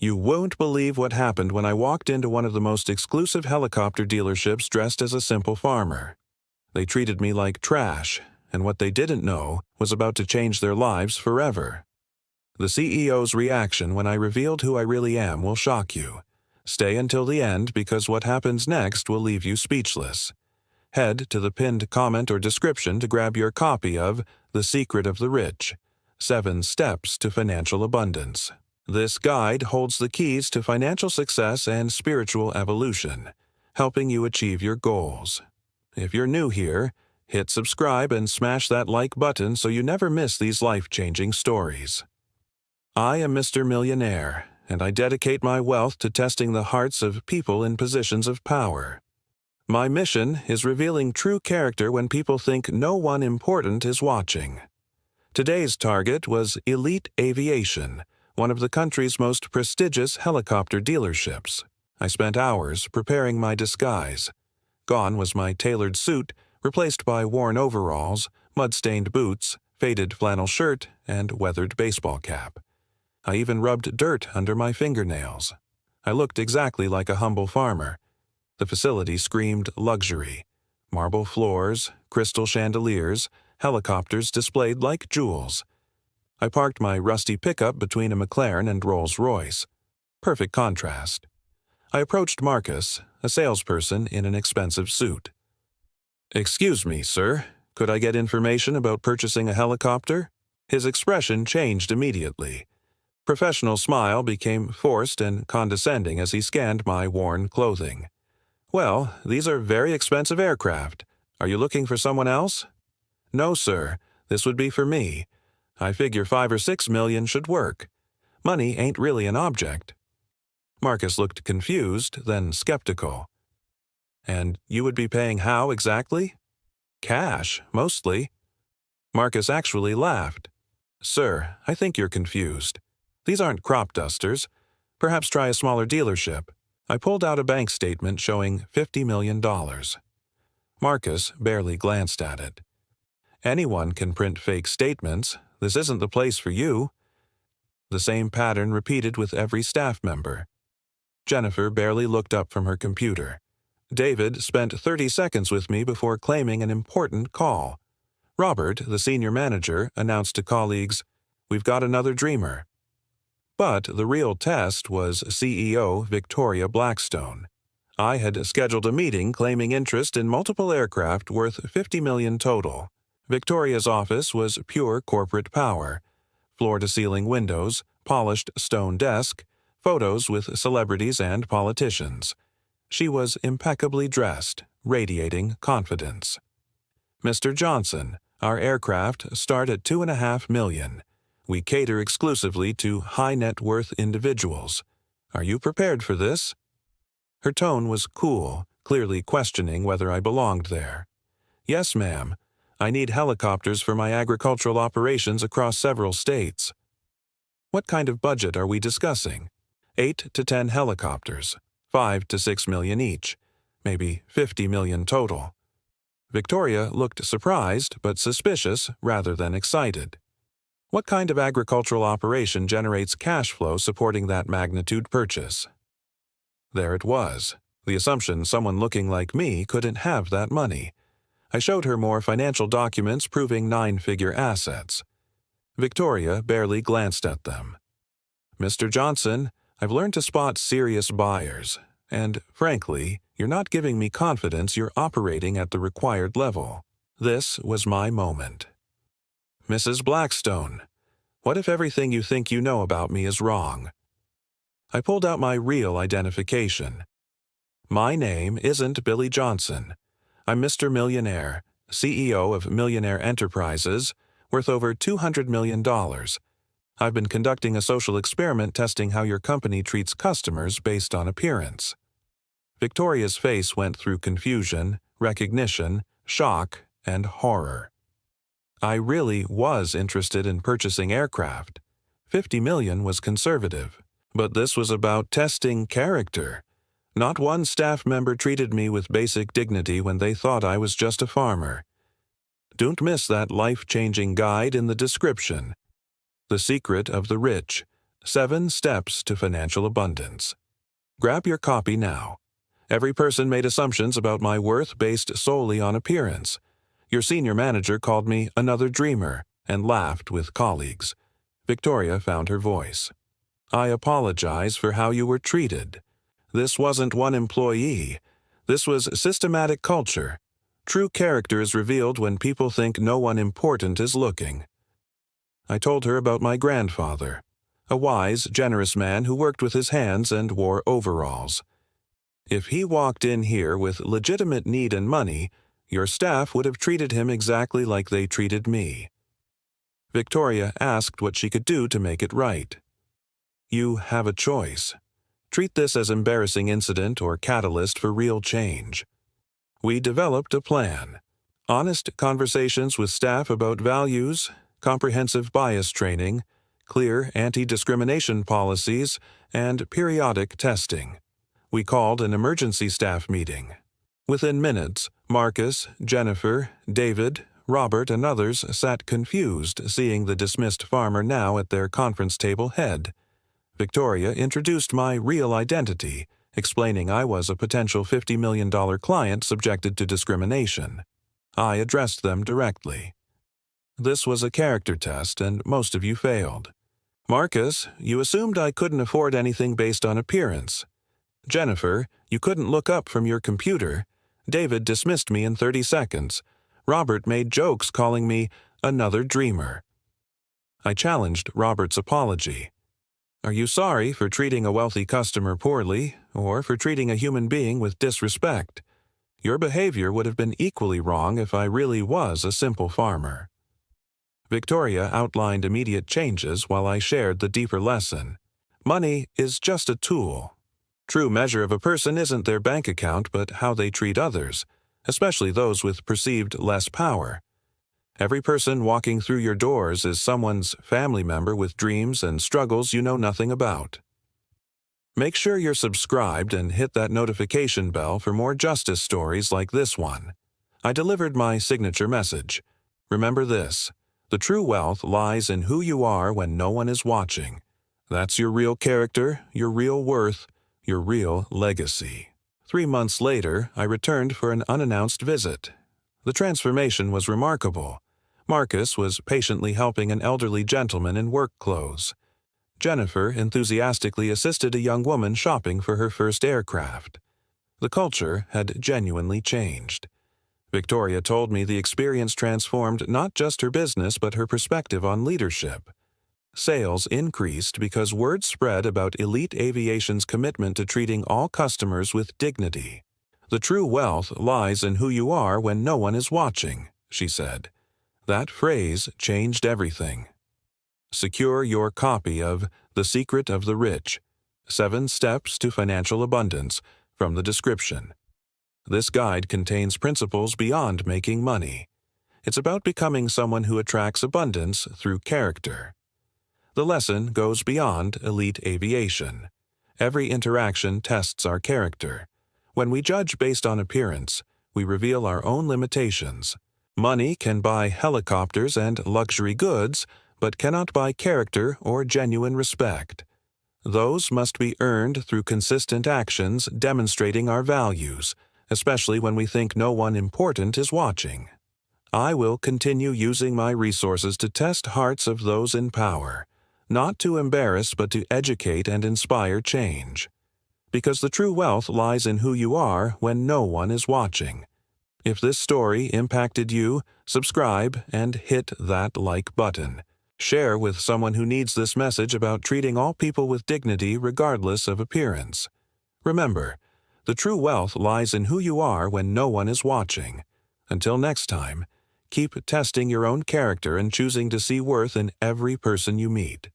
You won't believe what happened when I walked into one of the most exclusive helicopter dealerships dressed as a simple farmer. They treated me like trash, and what they didn't know was about to change their lives forever. The CEO's reaction when I revealed who I really am will shock you. Stay until the end because what happens next will leave you speechless. Head to the pinned comment or description to grab your copy of The Secret of the Rich: 7 Steps to Financial Abundance. This guide holds the keys to financial success and spiritual evolution, helping you achieve your goals. If you're new here, hit subscribe and smash that like button so you never miss these life-changing stories. I am Mr. Millionaire, and I dedicate my wealth to testing the hearts of people in positions of power. My mission is revealing true character when people think no one important is watching. Today's target was Elite Aviation, one of the country's most prestigious helicopter dealerships. I spent hours preparing my disguise. Gone was my tailored suit, replaced by worn overalls, mud-stained boots, faded flannel shirt, and weathered baseball cap. I even rubbed dirt under my fingernails. I looked exactly like a humble farmer. The facility screamed luxury. Marble floors, crystal chandeliers, helicopters displayed like jewels. I parked my rusty pickup between a McLaren and Rolls-Royce. Perfect contrast. I approached Marcus, a salesperson in an expensive suit. "Excuse me, sir. Could I get information about purchasing a helicopter?" His expression changed immediately. Professional smile became forced and condescending as he scanned my worn clothing. "Well, these are very expensive aircraft. Are you looking for someone else?" "No, sir. This would be for me. I figure 5 or 6 million should work. Money ain't really an object." Marcus looked confused, then skeptical. "And you would be paying how exactly?" "Cash, mostly." Marcus actually laughed. "Sir, I think you're confused. These aren't crop dusters. Perhaps try a smaller dealership." I pulled out a bank statement showing $50 million. Marcus barely glanced at it. "Anyone can print fake statements. This isn't the place for you." The same pattern repeated with every staff member. Jennifer barely looked up from her computer. David spent 30 seconds with me before claiming an important call. Robert, the senior manager, announced to colleagues, "We've got another dreamer." But the real test was CEO Victoria Blackstone. I had scheduled a meeting claiming interest in multiple aircraft worth $50 million total. Victoria's office was pure corporate power. Floor-to-ceiling windows, polished stone desk, photos with celebrities and politicians. She was impeccably dressed, radiating confidence. "Mr. Johnson, our aircraft start at $2.5 million. We cater exclusively to high-net-worth individuals. Are you prepared for this?" Her tone was cool, clearly questioning whether I belonged there. "Yes, ma'am. I need helicopters for my agricultural operations across several states." "What kind of budget are we discussing?" 8 to 10 helicopters, 5 to 6 million each, maybe 50 million total. Victoria looked surprised but suspicious rather than excited. "What kind of agricultural operation generates cash flow supporting that magnitude purchase?" There it was, the assumption someone looking like me couldn't have that money. I showed her more financial documents proving 9-figure assets. Victoria barely glanced at them. "Mr. Johnson, I've learned to spot serious buyers, and, frankly, you're not giving me confidence you're operating at the required level." This was my moment. "Mrs. Blackstone, what if everything you think you know about me is wrong?" I pulled out my real identification. "My name isn't Billy Johnson. I'm Mr. Millionaire, CEO of Millionaire Enterprises, worth over $200 million. I've been conducting a social experiment testing how your company treats customers based on appearance." Victoria's face went through confusion, recognition, shock, and horror. I really was interested in purchasing aircraft. 50 million was conservative. But this was about testing character. Not one staff member treated me with basic dignity when they thought I was just a farmer. Don't miss that life-changing guide in the description. The Secret of the Rich: 7 Steps to Financial Abundance. Grab your copy now. Every person made assumptions about my worth based solely on appearance. Your senior manager called me another dreamer and laughed with colleagues. Victoria found her voice. I apologize for how you were treated. This wasn't one employee. This was systematic culture. True character is revealed when people think no one important is looking. I told her about my grandfather, a wise, generous man who worked with his hands and wore overalls. If he walked in here with legitimate need and money, your staff would have treated him exactly like they treated me. Victoria asked what she could do to make it right. You have a choice. Treat this as embarrassing incident or catalyst for real change. We developed a plan. Honest conversations with staff about values, comprehensive bias training, clear anti-discrimination policies, and periodic testing. We called an emergency staff meeting. Within minutes, Marcus, Jennifer, David, Robert, and others sat confused seeing the dismissed farmer now at their conference table head. Victoria introduced my real identity, explaining I was a potential $50 million client subjected to discrimination. I addressed them directly. This was a character test, and most of you failed. Marcus, you assumed I couldn't afford anything based on appearance. Jennifer, you couldn't look up from your computer. David dismissed me in 30 seconds. Robert made jokes calling me another dreamer. I challenged Robert's apology. Are you sorry for treating a wealthy customer poorly, or for treating a human being with disrespect? Your behavior would have been equally wrong if I really was a simple farmer. Victoria outlined immediate changes while I shared the deeper lesson. Money is just a tool. True measure of a person isn't their bank account, but how they treat others, especially those with perceived less power. Every person walking through your doors is someone's family member with dreams and struggles you know nothing about. Make sure you're subscribed and hit that notification bell for more justice stories like this one. I delivered my signature message. Remember this: the true wealth lies in who you are when no one is watching. That's your real character, your real worth, your real legacy. 3 months later, I returned for an unannounced visit. The transformation was remarkable. Marcus was patiently helping an elderly gentleman in work clothes. Jennifer enthusiastically assisted a young woman shopping for her first aircraft. The culture had genuinely changed. Victoria told me the experience transformed not just her business but her perspective on leadership. Sales increased because word spread about Elite Aviation's commitment to treating all customers with dignity. The true wealth lies in who you are when no one is watching, she said. That phrase changed everything. Secure your copy of The Secret of the Rich, 7 Steps to Financial Abundance, from the description. This guide contains principles beyond making money. It's about becoming someone who attracts abundance through character. The lesson goes beyond elite aviation. Every interaction tests our character. When we judge based on appearance, we reveal our own limitations. Money can buy helicopters and luxury goods, but cannot buy character or genuine respect. Those must be earned through consistent actions demonstrating our values, especially when we think no one important is watching. I will continue using my resources to test hearts of those in power, not to embarrass but to educate and inspire change. Because the true wealth lies in who you are when no one is watching. If this story impacted you, subscribe and hit that like button. Share with someone who needs this message about treating all people with dignity regardless of appearance. Remember, the true wealth lies in who you are when no one is watching. Until next time, keep testing your own character and choosing to see worth in every person you meet.